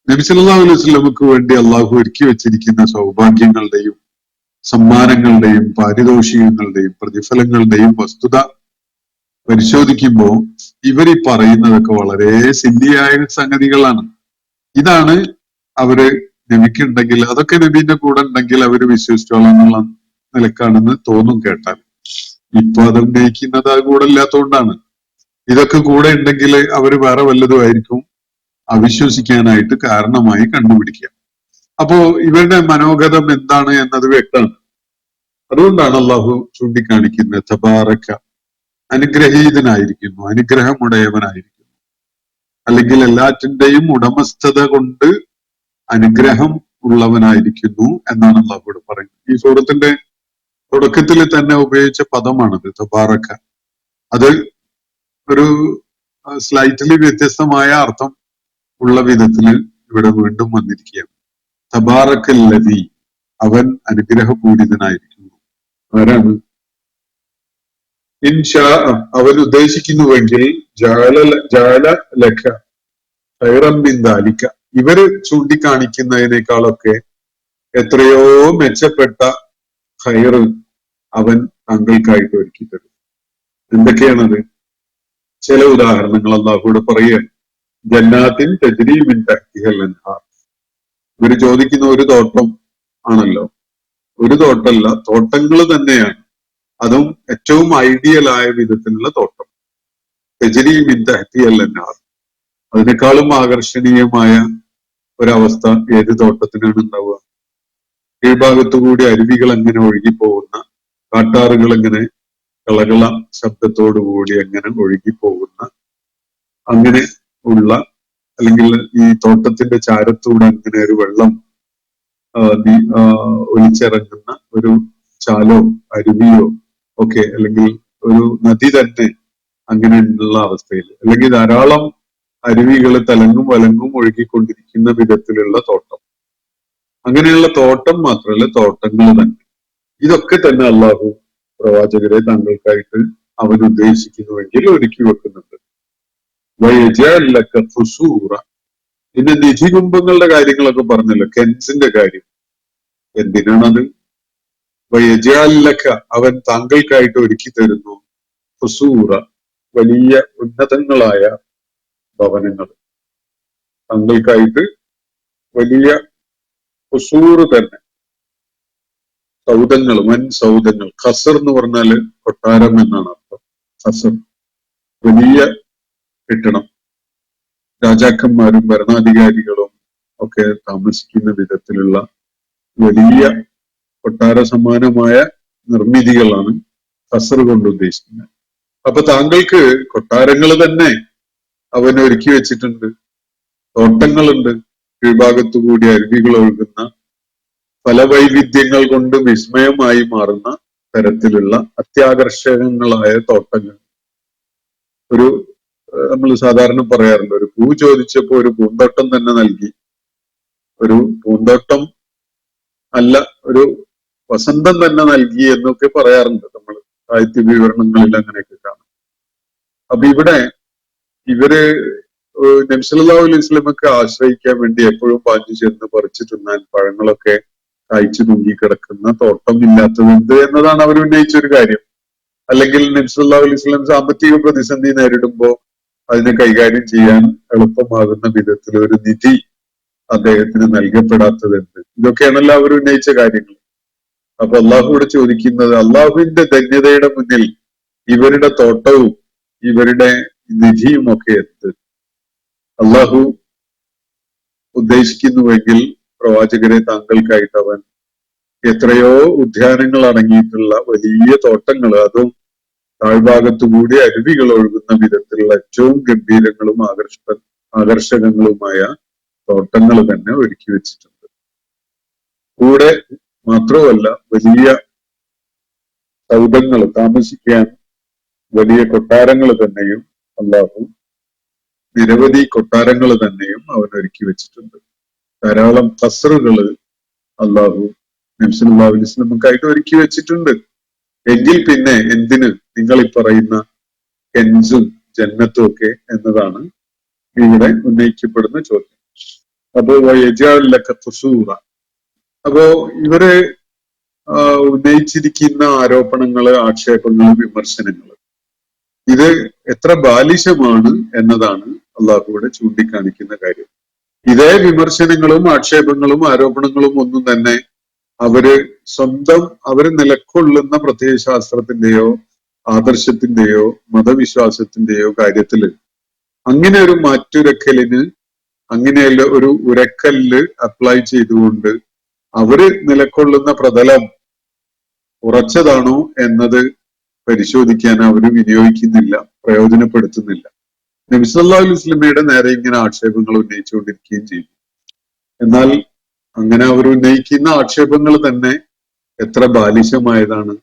നബി സല്ലല്ലാഹു അലൈഹി വസല്ലമക്ക് വേണ്ടി അള്ളാഹു ഒരുക്കി വെച്ചിരിക്കുന്ന സൗഭാഗ്യങ്ങളുടെയും സമ്മാനങ്ങളുടെയും പാരിതോഷികങ്ങളുടെയും പ്രതിഫലങ്ങളുടെയും വസ്തുത പരിശോധിക്കുമ്പോ ഇവർ ഈ പറയുന്നതൊക്കെ വളരെ സില്ലിയായ സംഗതികളാണ്. ഇതാണ് അവര് നബിക്കുണ്ടെങ്കിൽ, അതൊക്കെ നബീന്റെ കൂടെ ഉണ്ടെങ്കിൽ അവര് വിശ്വസിച്ചോളാം എന്നുള്ള നിലക്കാണെന്ന് തോന്നും കേട്ടാൽ. ഇപ്പൊ അത് ഉന്നയിക്കുന്നത് അത് കൂടെ ഇല്ലാത്തതുകൊണ്ടാണ്. ഇതൊക്കെ കൂടെ ഉണ്ടെങ്കിൽ അവര് വേറെ വല്ലതും ആയിരിക്കും അവിശ്വസിക്കാനായിട്ട് കാരണമായി കണ്ടുപിടിക്കുക. അപ്പോ ഇവരുടെ മനോഗതം എന്താണ് എന്നത് വ്യക്തമാണ്. അതുകൊണ്ടാണ് അള്ളാഹു ചൂണ്ടിക്കാണിക്കുന്നത്, തബാറക, അനുഗ്രഹീതനായിരിക്കുന്നു, അനുഗ്രഹമുടയവനായിരിക്കുന്നു, അല്ലെങ്കിൽ എല്ലാറ്റിന്റെയും ഉടമസ്ഥത കൊണ്ട് അനുഗ്രഹം ഉള്ളവനായിരിക്കുന്നു എന്നാണ് അള്ളാഹുവിടെ പറയുന്നത്. ഈ സൂറത്തിന്റെ തുടക്കത്തിൽ തന്നെ ഉപയോഗിച്ച പദമാണത്, തബാറക. അത് ഒരു സ്ലൈറ്റ്ലി വ്യത്യസ്തമായ അർത്ഥം ഉള്ള വിധത്തില് ഇവിടെ വീണ്ടും വന്നിരിക്കുകയാണ്. തബാറക്കല്ലദീ, അവൻ അനുഗ്രഹപൂരിതനായിരിക്കുന്നു. ആരാണ്? ഇൻഷാ, അവൻ ഉദ്ദേശിക്കുന്നുവെങ്കിൽ, ജഅല ലക ഖൈറൻ മിൻ ദാലിക, ഇവര് ചൂണ്ടിക്കാണിക്കുന്നതിനേക്കാളൊക്കെ എത്രയോ മെച്ചപ്പെട്ട ഖൈറ് അവൻ താങ്കൾക്കായിട്ട് ഒരുക്കി തരും. എന്തൊക്കെയാണത്? ചില ഉദാഹരണങ്ങൾ അള്ളാഹുവിടെ പറയുകയാണ്. ജന്നാത്തിൻ തജ്രീ മിൻ തഹ്തിഹൽ അൻഹാർ. ഇവര് ചോദിക്കുന്ന ഒരു തോട്ടം ആണല്ലോ, ഒരു തോട്ടമല്ല, തോട്ടങ്ങൾ തന്നെയാണ്. അതും ഏറ്റവും ഐഡിയലായ വിധത്തിലുള്ള തോട്ടം. തജ്രീ മിൻ തഹ്തിഹൽ അൻഹാർ. അതിനേക്കാളും ആകർഷണീയമായ ഒരവസ്ഥ ഏത് തോട്ടത്തിനാണ് ഉണ്ടാവുക? കീഴ്ഭാഗത്തുകൂടി അരുവികൾ എങ്ങനെ ഒഴുകിപ്പോകുന്ന, കാട്ടാറുകൾ എങ്ങനെ കളകള ശബ്ദത്തോടുകൂടി എങ്ങനെ ഒഴുകിപ്പോകുന്ന, അങ്ങനെ ഉള്ള, അല്ലെങ്കിൽ ഈ തോട്ടത്തിന്റെ ചാരത്തൂടെ അങ്ങനെ ഒരു വെള്ളം ഒലിച്ചിറങ്ങുന്ന ഒരു ചാലോ അരുവിയോ ഒക്കെ, അല്ലെങ്കിൽ ഒരു നദി തന്നെ അങ്ങനെയുള്ള അവസ്ഥയിൽ, അല്ലെങ്കിൽ ധാരാളം അരുവികൾ തലങ്ങും വലങ്ങും ഒഴുകിക്കൊണ്ടിരിക്കുന്ന വിധത്തിലുള്ള തോട്ടം, അങ്ങനെയുള്ള തോട്ടം മാത്രമല്ല, തോട്ടങ്ങൾ തന്നെ. ഇതൊക്കെ തന്നെ അള്ളാഹു പ്രവാചകരെ താങ്കൾക്കായിട്ട് അവൻ ഉദ്ദേശിക്കുന്നുവെങ്കിൽ ഒരുക്കി വെക്കുന്നുണ്ട്. പിന്നെ നിധി കുംഭങ്ങളുടെ കാര്യങ്ങളൊക്കെ പറഞ്ഞല്ലോ, കെൻസിന്റെ കാര്യം. എന്തിനാണത്? വയജാലക്ക, അവൻ താങ്കൾക്കായിട്ട് ഒരുക്കി തരുന്നു ഹുസൂറ, വലിയ ഉന്നതങ്ങളായ ഭവനങ്ങൾ. താങ്കൾക്കായിട്ട് വലിയ ഹുസൂറ് തന്നെ, സൗധങ്ങൾ, വൻ സൗധങ്ങൾ. ഖസർ എന്ന് പറഞ്ഞാല് കൊട്ടാരം എന്നാണ് അർത്ഥം. ഖസർ, വലിയ കെട്ടിടം. രാജാക്കന്മാരും ഭരണാധികാരികളും ഒക്കെ താമസിക്കുന്ന വിധത്തിലുള്ള വലിയ കൊട്ടാര സമാനമായ നിർമ്മിതികളാണ് ഖസർ കൊണ്ട് ഉദ്ദേശിക്കുന്നത്. അപ്പൊ താങ്കൾക്ക് കൊട്ടാരങ്ങൾ തന്നെ അവൻ ഒരുക്കി വെച്ചിട്ടുണ്ട്, തോട്ടങ്ങളുണ്ട്, കീഴ്ഭാഗത്തുകൂടി അരുവികൾ ഒഴുകുന്ന, പല വൈവിധ്യങ്ങൾ കൊണ്ട് വിസ്മയമായി മാറുന്ന തരത്തിലുള്ള അത്യാകർഷകങ്ങളായ തോട്ടങ്ങൾ. ഒരു നമ്മൾ സാധാരണ പറയാറുണ്ട്, ഒരു പൂ ചോദിച്ചപ്പോ ഒരു പൂന്തോട്ടം തന്നെ നൽകി. ഒരു പൂന്തോട്ടം അല്ല, ഒരു വസന്തം തന്നെ നൽകി എന്നൊക്കെ പറയാറുണ്ട് നമ്മൾ സാഹിത്യ വിവരണങ്ങളിൽ, അങ്ങനെയൊക്കെ കാണാം. അപ്പൊ ഇവിടെ ഇവര് നബി സല്ലല്ലാഹു അലൈഹി വസല്ലമക്ക് ആശ്രയിക്കാൻ വേണ്ടി എപ്പോഴും പാഞ്ഞു ചെന്ന് പറിച്ചു തിന്നാൻ പഴങ്ങളൊക്കെ കായ്ച്ചു തൂങ്ങിക്കിടക്കുന്ന തോട്ടം ഇല്ലാത്തതുണ്ട് എന്നതാണ് അവർ ഉന്നയിച്ച ഒരു കാര്യം. അല്ലെങ്കിൽ നബി സല്ലല്ലാഹു അലൈഹി വസല്ലം സാമ്പത്തിക പ്രതിസന്ധി നേരിടുമ്പോൾ അതിനെ കൈകാര്യം ചെയ്യാൻ എളുപ്പമാകുന്ന വിധത്തിൽ ഒരു നിധി അദ്ദേഹത്തിന് നൽകപ്പെടാത്തതുണ്ട്. ഇതൊക്കെയാണല്ലോ അവർ ഉന്നയിച്ച കാര്യങ്ങൾ. അപ്പൊ അള്ളാഹുവോട് ചോദിക്കുന്നത്, അള്ളാഹുവിന്റെ ധന്യതയുടെ മുന്നിൽ ഇവരുടെ തോട്ടവും ഇവരുടെ നിധിയും ഒക്കെ എന്ത്? അള്ളാഹു ഉദ്ദേശിക്കുന്നുവെങ്കിൽ പ്രവാചകരെ താങ്കൾക്കായിട്ട് അവൻ എത്രയോ ഉദ്യാനങ്ങൾ അടങ്ങിയിട്ടുള്ള വലിയ തോട്ടങ്ങൾ, അതും താഴ്ഭാഗത്തുകൂടി അരുവികൾ ഒഴുകുന്ന വിധത്തിലുള്ള ഏറ്റവും ഗംഭീരങ്ങളും ആകർഷകങ്ങളുമായ തോട്ടങ്ങൾ തന്നെ ഒരുക്കി വെച്ചിട്ടുണ്ട്. കൂടെ മാത്രമല്ല, വലിയ സൗധങ്ങൾ, താമസിക്കാൻ വലിയ കൊട്ടാരങ്ങൾ തന്നെയും അള്ളാഹു, നിരവധി കൊട്ടാരങ്ങൾ തന്നെയും അവൻ ഒരുക്കി വെച്ചിട്ടുണ്ട്. ധാരാളം ഖസ്റുകള് അള്ളാഹു നബി സല്ലല്ലാഹു അലൈഹി വസല്ലമക്കായിട്ട് ഒരുക്കി വെച്ചിട്ടുണ്ട്. എങ്കിൽ പിന്നെ എന്തിന് നിങ്ങൾ ഈ പറയുന്ന കെൻസും ജന്നത്തും ഒക്കെ എന്നതാണ് ഇവിടെ ഉന്നയിക്കപ്പെടുന്ന ചോദ്യം. അപ്പോ യജഅലക ഖുസൂറ, അപ്പോ ഇവര് ഉന്നയിച്ചിരിക്കുന്ന ആരോപണങ്ങള്, ആക്ഷേപങ്ങള്, വിമർശനങ്ങള്, ഇത് എത്ര ബാലിശമാണ് എന്നതാണ് അള്ളാഹുവിടെ ചൂണ്ടിക്കാണിക്കുന്ന കാര്യം. ഇതേ വിമർശനങ്ങളും ആക്ഷേപങ്ങളും ആരോപണങ്ങളും ഒന്നും തന്നെ അവര് നിലക്കൊള്ളുന്ന പ്രത്യയശാസ്ത്രത്തിന്റെയോ ആദർശത്തിന്റെയോ മതവിശ്വാസത്തിന്റെയോ കാര്യത്തില് അങ്ങനെ ഒരു മാറ്റുരക്കലിന്, അങ്ങനെയല്ല ഒരു ഉരക്കല്ല് അപ്ലൈ ചെയ്തുകൊണ്ട് അവര് നിലക്കൊള്ളുന്ന പ്രതലം ഉറച്ചതാണോ എന്നത് പരിശോധിക്കാൻ അവര് വിനിയോഗിക്കുന്നില്ല, പ്രയോജനപ്പെടുത്തുന്നില്ല. നബി സല്ലല്ലാഹു അലൈഹി വസല്ലമയുടെ നേരെ ഇങ്ങനെ ആക്ഷേപങ്ങൾ ഉന്നയിച്ചുകൊണ്ടിരിക്കുകയും ചെയ്യും. എന്നാൽ അങ്ങനെ അവർ ഉന്നയിക്കുന്ന ആക്ഷേപങ്ങൾ തന്നെ എത്ര ബാലിശമായതാണ്.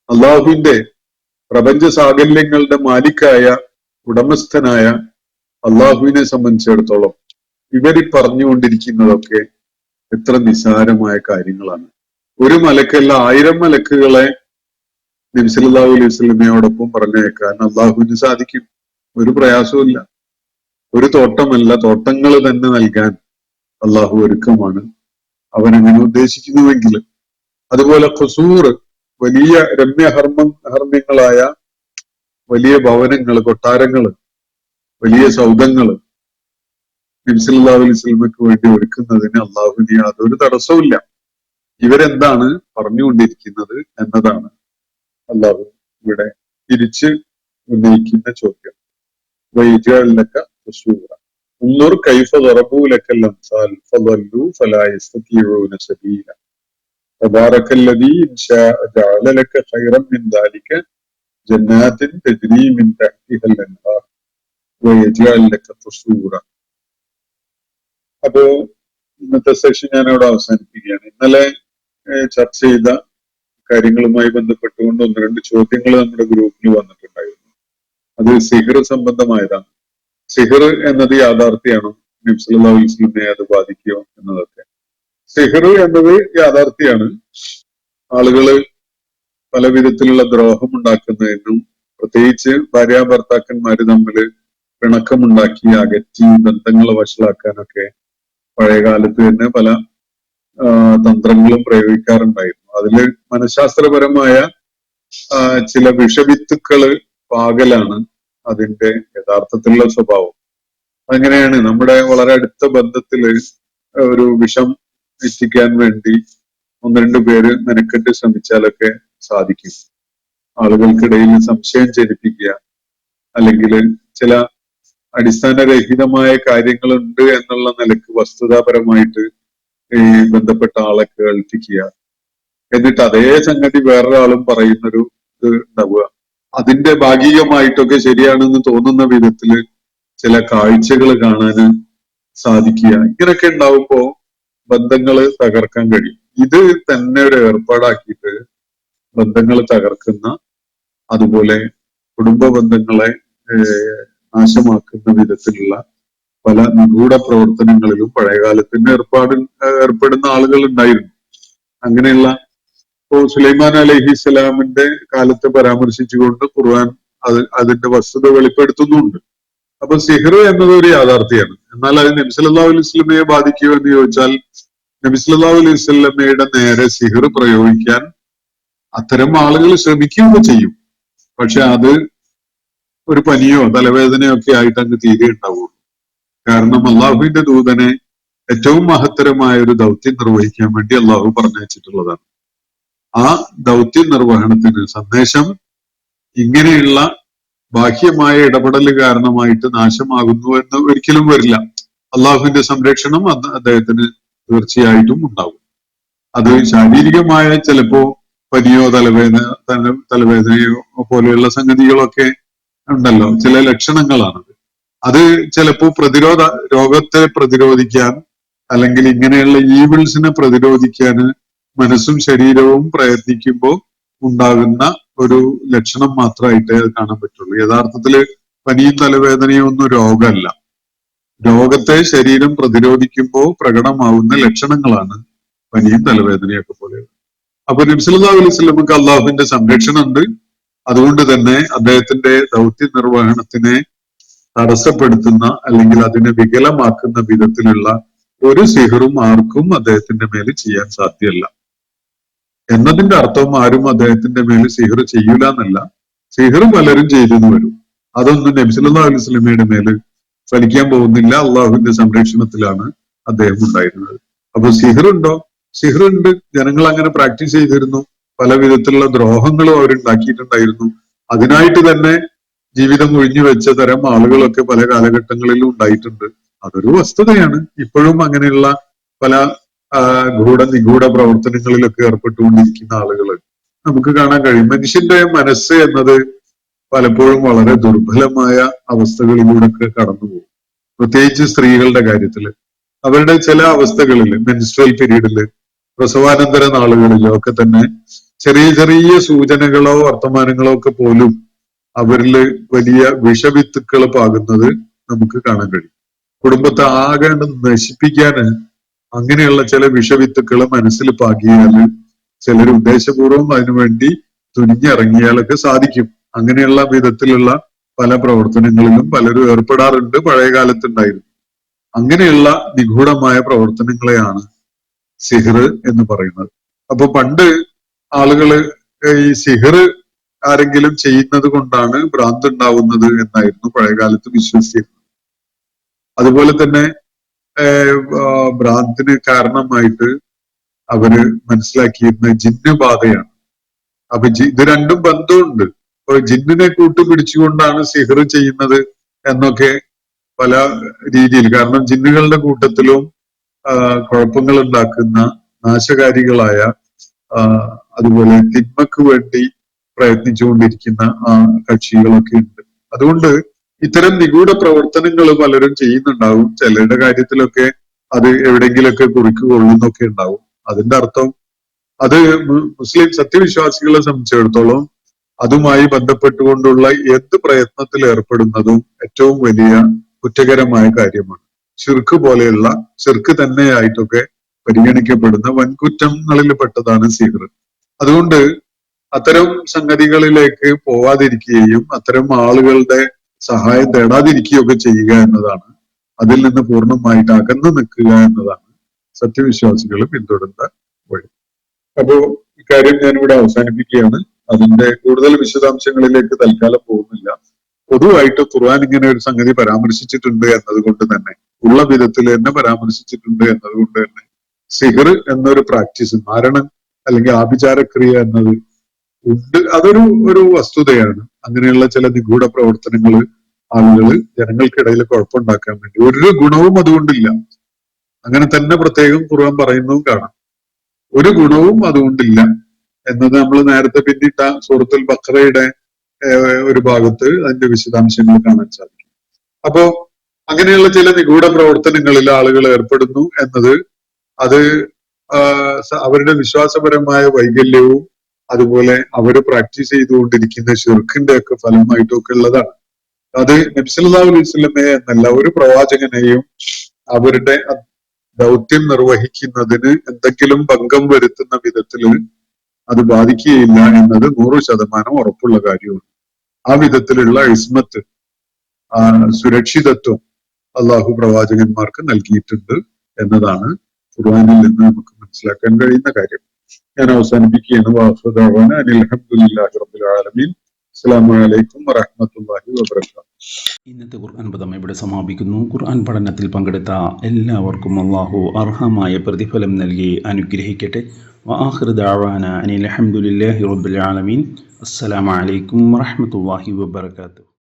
അള്ളാഹുവിന്റെ പ്രപഞ്ച സാകല്യങ്ങളുടെ മാലിക്കായ, ഉടമസ്ഥനായ അള്ളാഹുവിനെ സംബന്ധിച്ചിടത്തോളം ഇവര് പറഞ്ഞുകൊണ്ടിരിക്കുന്നതൊക്കെ എത്ര നിസ്സാരമായ കാര്യങ്ങളാണ്. ഒരു മലക്കല്ല 1000 മലക്കുകളെ നബി സല്ലല്ലാഹു അലൈഹി വസല്ലമയോടൊപ്പം പറഞ്ഞേക്കാൻ അള്ളാഹുവിന് സാധിക്കും. ഒരു പ്രയാസവുമില്ല. ഒരു തോട്ടമല്ല, തോട്ടങ്ങൾ തന്നെ നൽകാൻ അള്ളാഹു ഒരുക്കമാണ്, അവനങ്ങനെ ഉദ്ദേശിക്കുന്നുവെങ്കിൽ. അതുപോലെ ഖുസൂർ, വലിയ ഹർമ്മ്യങ്ങളായ വലിയ ഭവനങ്ങൾ, കൊട്ടാരങ്ങൾ, വലിയ സൗധങ്ങൾ നബി സല്ലല്ലാഹു അലൈഹി വസല്ലമയ്ക്ക് വേണ്ടി ഒരുക്കുന്നതിന് അള്ളാഹുവിന് യാതൊരു തടസ്സവുമില്ല. ഇവരെന്താണ് പറഞ്ഞുകൊണ്ടിരിക്കുന്നത് എന്നതാണ് അള്ളാഹു ഇവിടെ തിരിച്ച് ഉന്നയിക്കുന്ന ചോദ്യം. വയജഅലക ഖുസൂറ انظر كيف ضربوا لك الامثال فضلوا فلا يستطيعون سبيلا تبارك الذي ان شاء جعل لك خيرا من ذلك جنات تجري من تحتها الانهار ويجعل لك قصورا. അപ്പോ ഇന്നത്തെ സെഷൻ ഞാൻ അവിടെ അവസാനിപ്പിക്കുകയാണ്. ഇന്നലെ ചർച്ച ചെയ്ത കാര്യങ്ങളുമായി ബന്ധപ്പെട്ടുകൊണ്ട് 1-2 ചോദ്യങ്ങൾ നമ്മുടെ ഗ്രൂപ്പിൽ വന്നിട്ടുണ്ടായിരുന്നു. അത് സിഹർ സംബന്ധമായതാണ്. സിഹർ എന്നത് യാഥാർത്ഥ്യമാണോ? നബി സല്ലല്ലാഹു അലൈഹി വസല്ലമയെ അത് ബാധിക്കുമോ എന്നതൊക്കെ. സിഹർ എന്നത് യാഥാർത്ഥ്യമാണ്. ആളുകള് പല വിധത്തിലുള്ള ദ്രോഹം ഉണ്ടാക്കുന്നതിനും, പ്രത്യേകിച്ച് ഭാര്യാഭർത്താക്കന്മാര് തമ്മില് പിണക്കമുണ്ടാക്കി അകറ്റി ബന്ധങ്ങൾ വഷളാക്കാനൊക്കെ പഴയകാലത്ത് തന്നെ പല തന്ത്രങ്ങളും പ്രയോഗിക്കാറുണ്ടായിരുന്നു. അതില് മനഃശാസ്ത്രപരമായ ചില വിഷവിത്തുക്കള് പാകലാണ് അതിന്റെ യഥാർത്ഥത്തിലുള്ള സ്വഭാവം. അങ്ങനെയാണ് നമ്മുടെ വളരെ അടുത്ത ബന്ധത്തില് ഒരു വിഷം എത്തിക്കാൻ വേണ്ടി 1-2 പേര് മെനക്കെട്ട് ശ്രമിച്ചാലൊക്കെ സാധിക്കും. ആളുകൾക്കിടയിൽ സംശയം ജനിപ്പിക്കുക, അല്ലെങ്കിൽ ചില അടിസ്ഥാനരഹിതമായ കാര്യങ്ങളുണ്ട് എന്നുള്ള നിലക്ക് വസ്തുതാപരമായിട്ട് ഈ ബന്ധപ്പെട്ട ആളെ കേൾപ്പിക്കുക, എന്നിട്ട് അതേ സംഗതി വേറൊരാളും പറയുന്നൊരു ഇത് ഉണ്ടാവുക. അതിന്റെ ഭാഗികമായിട്ടൊക്കെ ശരിയാണെന്ന് തോന്നുന്ന വിധത്തില് ചില കാഴ്ചകൾ കാണാന് സാധിക്കുക. ഇങ്ങനെയൊക്കെ ഉണ്ടാവുമ്പോ ബന്ധങ്ങള് തകർക്കാൻ കഴിയും. ഇത് തന്നെ ഒരു ഏർപ്പാടാക്കിയിട്ട് ബന്ധങ്ങൾ തകർക്കുന്ന, അതുപോലെ കുടുംബ ബന്ധങ്ങളെ നാശമാക്കുന്ന വിധത്തിലുള്ള പല നിഗൂഢ പ്രവർത്തനങ്ങളിലും പഴയകാലത്തിന് ഏർപ്പെടുന്ന ആളുകൾ ഉണ്ടായിരുന്നു. അങ്ങനെയുള്ള ഇപ്പോ സുലൈമാൻ അലൈഹിസ്സലാമിന്റെ കാലത്ത് പരാമർശിച്ചുകൊണ്ട് ഖുർആൻ അതിന്റെ വസ്തുത വെളിപ്പെടുത്തുന്നുണ്ട്. അപ്പൊ സിഹർ എന്നത് ഒരു യാഥാർത്ഥ്യമാണ്. എന്നാൽ അത് നബി സല്ലല്ലാഹു അലൈഹി വസല്ലമയെ ബാധിക്കുമോ എന്ന് ചോദിച്ചാൽ നബി സല്ലല്ലാഹു അലൈഹി വസല്ലമയുടെ നേരെ സിഹർ പ്രയോഗിക്കാൻ അത്തരം ആളുകൾ ശ്രമിക്കുകയൊക്കെ ചെയ്യും. പക്ഷെ അത് ഒരു പനിയോ തലവേദനയോ ഒക്കെ ആയിട്ട് അങ്ങ് തീരെ ഉണ്ടാവുള്ളൂ. കാരണം അള്ളാഹുവിന്റെ ദൂതനെ ഏറ്റവും മഹത്തരമായ ഒരു ദൗത്യം നിർവഹിക്കാൻ വേണ്ടി അള്ളാഹു പറഞ്ഞയച്ചിട്ടുള്ളതാണ്. ആ ദൗത്യ നിർവഹണത്തിന് സന്ദേശം ഇങ്ങനെയുള്ള ബാഹ്യമായ ഇടപെടൽ കാരണമായിട്ട് നാശമാകുന്നു എന്ന് ഒരിക്കലും വരില്ല. അള്ളാഹുവിന്റെ സംരക്ഷണം അദ്ദേഹത്തിന് തീർച്ചയായിട്ടും ഉണ്ടാകും. അത് ശാരീരികമായ ചിലപ്പോ പനിയോ തലവേദനയോ പോലെയുള്ള സംഗതികളൊക്കെ ഉണ്ടല്ലോ, ചില ലക്ഷണങ്ങളാണത്. അത് ചിലപ്പോ രോഗത്തെ പ്രതിരോധിക്കാൻ അല്ലെങ്കിൽ ഇങ്ങനെയുള്ള ഈവിൾസിനെ പ്രതിരോധിക്കാൻ മനസ്സും ശരീരവും പ്രയത്നിക്കുമ്പോൾ ഉണ്ടാകുന്ന ഒരു ലക്ഷണം മാത്രമായിട്ടേ അത് കാണാൻ പറ്റുള്ളൂ. യഥാർത്ഥത്തില് പനിയും തലവേദനയും ഒന്നും രോഗമല്ല. രോഗത്തെ ശരീരം പ്രതിരോധിക്കുമ്പോൾ പ്രകടമാവുന്ന ലക്ഷണങ്ങളാണ് പനിയും തലവേദനയൊക്കെ പോലെ. അപ്പൊ നബി സല്ലല്ലാഹു അലൈഹി വസല്ലമക്ക് അള്ളാഹുവിന്റെ സംരക്ഷണം ഉണ്ട്. അതുകൊണ്ട് തന്നെ അദ്ദേഹത്തിന്റെ ദൗത്യ നിർവഹണത്തിനെ തടസ്സപ്പെടുത്തുന്ന അല്ലെങ്കിൽ അതിനെ വികലമാക്കുന്ന വിധത്തിലുള്ള ഒരു സിഹറും ആർക്കും അദ്ദേഹത്തിന്റെ മേൽ ചെയ്യാൻ സാധ്യമല്ല. എന്നതിന്റെ അർത്ഥം ആരും അദ്ദേഹത്തിന്റെ മേൽ സിഹർ ചെയ്യൂല എന്നല്ല. സിഹർ പലരും ചെയ്തെന്ന് വരും. അതൊന്നും നബി സല്ലല്ലാഹു അലൈഹി വസല്ലമയുടെ മേല് ഫലിക്കാൻ പോകുന്നില്ല. അള്ളാഹുവിന്റെ സംരക്ഷണത്തിലാണ് അദ്ദേഹം ഉണ്ടായിരുന്നത്. അപ്പൊ സിഹർ ഉണ്ടോ? സിഹർ ഉണ്ട്. ജനങ്ങൾ അങ്ങനെ പ്രാക്ടീസ് ചെയ്തിരുന്നു. പല വിധത്തിലുള്ള ദ്രോഹങ്ങളും അവരുണ്ടാക്കിയിട്ടുണ്ടായിരുന്നു. അതിനായിട്ട് തന്നെ ജീവിതം ഒഴിഞ്ഞു വെച്ച തരം ആളുകളൊക്കെ പല കാലഘട്ടങ്ങളിലും ഉണ്ടായിട്ടുണ്ട്. അതൊരു വസ്തുതയാണ്. ഇപ്പോഴും അങ്ങനെയുള്ള പല നിഗൂഢ പ്രവർത്തനങ്ങളിലൊക്കെ ഏർപ്പെട്ടുകൊണ്ടിരിക്കുന്ന ആളുകൾ നമുക്ക് കാണാൻ കഴിയും. മനുഷ്യന്റെ മനസ്സ് എന്നത് പലപ്പോഴും വളരെ ദുർബലമായ അവസ്ഥകളിലൂടെയൊക്കെ കടന്നുപോകും. പ്രത്യേകിച്ച് സ്ത്രീകളുടെ കാര്യത്തില് അവരുടെ ചില അവസ്ഥകളിൽ, മെൻസ്ട്രൽ പീരീഡില്, പ്രസവാനന്തര നാളുകളിലോ ഒക്കെ തന്നെ ചെറിയ ചെറിയ സൂചനകളോ വർത്തമാനങ്ങളോ ഒക്കെ പോലും അവരില് വലിയ വിഷവിത്തുക്കൾ പാകുന്നത് നമുക്ക് കാണാൻ കഴിയും. കുടുംബത്തെ ആകെ നശിപ്പിക്കാന് അങ്ങനെയുള്ള ചില വിഷവിത്തുക്കള് മനസ്സിൽ പാകിയാല് ചിലർ ഉദ്ദേശപൂർവം അതിനുവേണ്ടി തുനിഞ്ഞിറങ്ങിയാലൊക്കെ സാധിക്കും. അങ്ങനെയുള്ള വിധത്തിലുള്ള പല പ്രവർത്തനങ്ങളിലും പലരും ഏർപ്പെടാറുണ്ട്. പഴയ കാലത്തുണ്ടായിരുന്നു. അങ്ങനെയുള്ള നിഗൂഢമായ പ്രവർത്തനങ്ങളെയാണ് സിഹർ എന്ന് പറയുന്നത്. അപ്പൊ പണ്ട് ആളുകള് ഈ സിഹർ ആരെങ്കിലും ചെയ്യുന്നത് കൊണ്ടാണ് ഭ്രാന്ത് ഉണ്ടാവുന്നത് എന്നായിരുന്നു പഴയകാലത്ത് വിശ്വസിച്ചിരുന്നത്. അതുപോലെ തന്നെ ഭ്രാന്തിന് കാരണമായിട്ട് അവര് മനസ്സിലാക്കിയിരുന്ന ജിന്നുബാധയാണ്. അപ്പൊ ഇത് രണ്ടും ബന്ധമുണ്ട്. അപ്പൊ ജിന്നിനെ കൂട്ടുപിടിച്ചുകൊണ്ടാണ് സിഹർ ചെയ്യുന്നത് എന്നൊക്കെ പല രീതിയിൽ. കാരണം ജിന്നുകളുടെ കൂട്ടത്തിലും കുഴപ്പങ്ങൾ ഉണ്ടാക്കുന്ന നാശകാരികളായ അതുപോലെ തിന്മക്ക് വേണ്ടി പ്രയത്നിച്ചുകൊണ്ടിരിക്കുന്ന കക്ഷികളൊക്കെ ഉണ്ട്. അതുകൊണ്ട് ഇത്തരം നിഗൂഢ പ്രവർത്തനങ്ങൾ പലരും ചെയ്യുന്നുണ്ടാവും. ചിലരുടെ കാര്യത്തിലൊക്കെ അത് എവിടെയെങ്കിലൊക്കെ കുറിക്ക് കൊള്ളുന്നൊക്കെ ഉണ്ടാവും. അതിന്റെ അർത്ഥം അത് മുസ്ലിം സത്യവിശ്വാസികളെ സംബന്ധിച്ചിടത്തോളം അതുമായി ബന്ധപ്പെട്ടുകൊണ്ടുള്ള എന്ത് പ്രയത്നത്തിൽ ഏർപ്പെടുന്നതും ഏറ്റവും വലിയ കുറ്റകരമായ കാര്യമാണ്. ശിർക്ക് പോലെയുള്ള ശിർക്ക് തന്നെയായിട്ടൊക്കെ പരിഗണിക്കപ്പെടുന്ന വൻകുറ്റങ്ങളിൽ പെട്ടതാണ് സിഹർ. അതുകൊണ്ട് അത്തരം സംഗതികളിലേക്ക് പോവാതിരിക്കുകയും അത്തരം ആളുകളുടെ സഹായം തേടാതിരിക്കുകയൊക്കെ ചെയ്യുക എന്നതാണ്, അതിൽ നിന്ന് പൂർണ്ണമായിട്ട് അകന്നു നിൽക്കുക എന്നതാണ് സത്യവിശ്വാസികൾ പിന്തുടരുന്ന വഴി. അപ്പോ ഇക്കാര്യം ഞാനിവിടെ അവസാനിപ്പിക്കുകയാണ്. അതിന്റെ കൂടുതൽ വിശദാംശങ്ങളിലേക്ക് തൽക്കാലം പോകുന്നില്ല. പൊതുവായിട്ട് ഖുർആൻ ഇങ്ങനെ ഒരു സംഗതി പരാമർശിച്ചിട്ടുണ്ട് എന്നതുകൊണ്ട് തന്നെ, ഉള്ള വിധത്തിൽ തന്നെ പരാമർശിച്ചിട്ടുണ്ട് എന്നതുകൊണ്ട് തന്നെ സിഹർ എന്നൊരു പ്രാക്ടീസ്, മാരണം അല്ലെങ്കിൽ ആഭിചാരക്രിയ എന്നത് ഉണ്ട്. അതൊരു വസ്തുതയാണ്. അങ്ങനെയുള്ള ചില നിഗൂഢ പ്രവർത്തനങ്ങൾ ആളുകൾ ജനങ്ങൾക്കിടയിൽ കുഴപ്പമുണ്ടാക്കാൻ വേണ്ടി, ഒരു ഗുണവും അതുകൊണ്ടില്ല. അങ്ങനെ തന്നെ പ്രത്യേകം ഖുർആൻ പറയുന്നതും കാണാം. ഒരു ഗുണവും അതുകൊണ്ടില്ല എന്നത് നമ്മൾ നേരത്തെ പിന്നിട്ട സൂറത്തുൽ ബഖറയുടെ ഒരു ഭാഗത്ത് അതിന്റെ വിശദാംശങ്ങൾ കാണാൻ സാധിക്കും. അപ്പോ അങ്ങനെയുള്ള ചില നിഗൂഢ പ്രവർത്തനങ്ങളിൽ ആളുകൾ ഏർപ്പെടുന്നു എന്നത് അത് അവരുടെ വിശ്വാസപരമായ വൈകല്യവും അതുപോലെ അവര് പ്രാക്ടീസ് ചെയ്തുകൊണ്ടിരിക്കുന്ന ശിർക്കിന്റെ ഒക്കെ ഫലമായിട്ടൊക്കെ ഉള്ളതാണ്. അത് നബി സല്ലല്ലാഹു അലൈഹി വസല്ലമയെ എന്നല്ല, ഒരു പ്രവാചകനെയും അവരുടെ ദൗത്യം നിർവഹിക്കുന്നതിന് എന്തെങ്കിലും ഭംഗം വരുത്തുന്ന വിധത്തില് അത് ബാധിക്കുകയില്ല എന്നത് 100% ഉറപ്പുള്ള കാര്യമാണ്. ആ വിധത്തിലുള്ള ഇസ്മത്ത്, സുരക്ഷിതത്വം അള്ളാഹു പ്രവാചകന്മാർക്ക് നൽകിയിട്ടുണ്ട് എന്നതാണ് ഖുർആനിൽ നിന്ന് നമുക്ക് മനസ്സിലാക്കാൻ കഴിയുന്ന കാര്യം. ഞാൻ അവസാനിപ്പിക്കുകയാണ്. അൽഹംദുലില്ലാഹി റബ്ബിൽ ആലമീൻ. അസ്സലാമു അലൈക്കും വറഹ്മത്തുള്ളാഹി വബറകാതുഹു.
ഇന്നത്തെ ഖുർആൻ പദം ഇവിടെ സമാപിക്കുന്നു. ഖുർആൻ പഠനത്തിൽ പങ്കെടുത്ത എല്ലാവർക്കും അള്ളാഹു അർഹമായ പ്രതിഫലം നൽകി അനുഗ്രഹിക്കട്ടെ. വആഖിറു ദഅവാന അനിൽ ഹംദുലില്ലാഹി റബ്ബിൽ ആലമീൻ. അസ്സലാമു അലൈക്കും വറഹ്മത്തുള്ളാഹി വബറകാതുഹു.